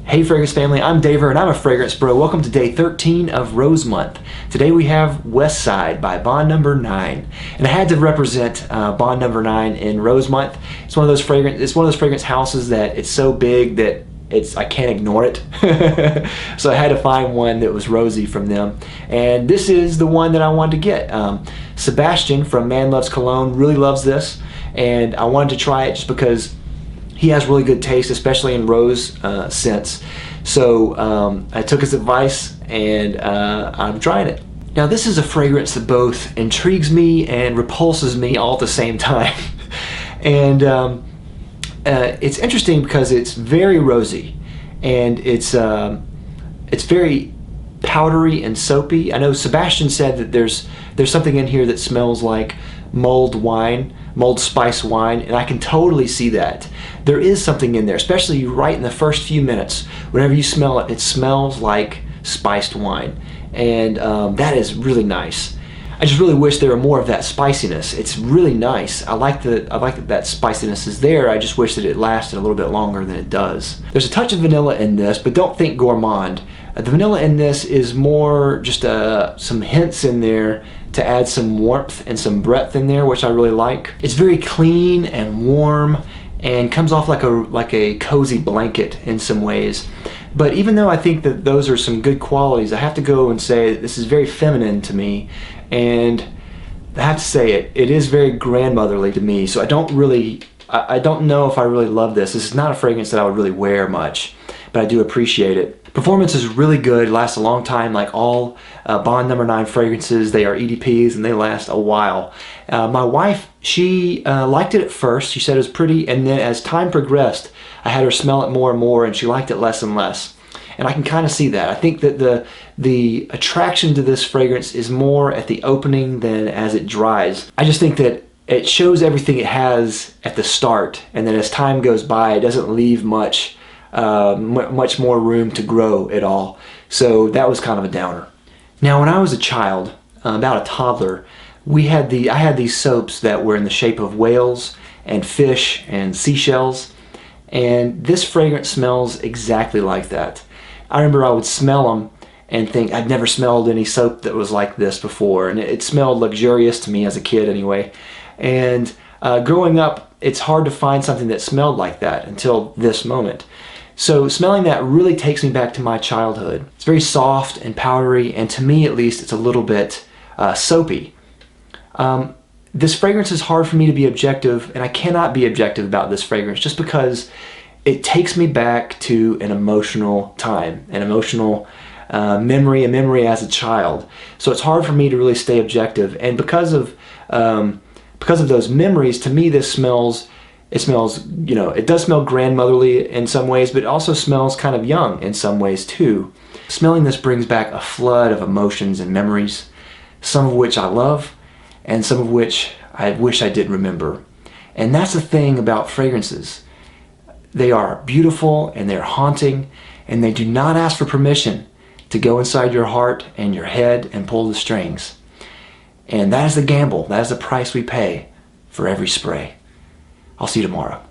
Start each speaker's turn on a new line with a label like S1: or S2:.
S1: Hey Fragrance family, I'm Daver and I'm a fragrance bro. Welcome to day 13 of Rose Month. Today we have West Side by Bond Number 9. And I had to represent Bond Number 9 in Rose Month. It's one of those fragrance houses that it's so big that I can't ignore it. So I had to find one that was rosy from them. And this is the one that I wanted to get. Sebastian from Man Loves Cologne really loves this, and I wanted to try it just because he has really good taste, especially in rose scents. So I took his advice and I'm trying it. Now this is a fragrance that both intrigues me and repulses me all at the same time. And it's interesting because it's very rosy and it's very powdery and soapy. I know Sebastian said that there's something in here that smells like mulled spice wine, and I can totally see that. There is something in there, especially right in the first few minutes. Whenever you smell it, it smells like spiced wine, and that is really nice. I just really wish there were more of that spiciness. It's really nice. I like that spiciness is there. I just wish that it lasted a little bit longer than it does. There's a touch of vanilla in this, but don't think gourmand. The vanilla in this is more just some hints in there to add some warmth and some breadth in there, which I really like. It's very clean and warm and comes off like a cozy blanket in some ways. But even though I think that those are some good qualities, I have to go and say that this is very feminine to me, and I have to say it is very grandmotherly to me. So I don't know if I really love this. This is not a fragrance that I would really wear much, but I do appreciate it. Performance is really good, lasts a long time, like all Bond Number 9 fragrances. They are EDPs and they last a while. My wife, she liked it at first. She said it was pretty, and then as time progressed, I had her smell it more and more, and she liked it less and less. And I can kind of see that. I think that the attraction to this fragrance is more at the opening than as it dries. I just think that it shows everything it has at the start, and then as time goes by, it doesn't leave much more room to grow at all. So that was kind of a downer. Now when I was a child, about a toddler, I had these soaps that were in the shape of whales and fish and seashells, and this fragrance smells exactly like that. I remember I would smell them and think I'd never smelled any soap that was like this before, and it smelled luxurious to me as a kid anyway. And growing up, it's hard to find something that smelled like that until this moment. So smelling that really takes me back to my childhood. It's very soft and powdery, and to me at least, it's a little bit soapy. This fragrance is hard for me to be objective, and I cannot be objective about this fragrance just because it takes me back to an emotional time, an emotional memory, a memory as a child. So it's hard for me to really stay objective, and because of those memories, to me this smells, you know, it does smell grandmotherly in some ways, but it also smells kind of young in some ways too. Smelling this brings back a flood of emotions and memories, some of which I love, and some of which I wish I didn't remember. And that's the thing about fragrances. They are beautiful and they're haunting, and they do not ask for permission to go inside your heart and your head and pull the strings. And that is the gamble, that is the price we pay for every spray. I'll see you tomorrow.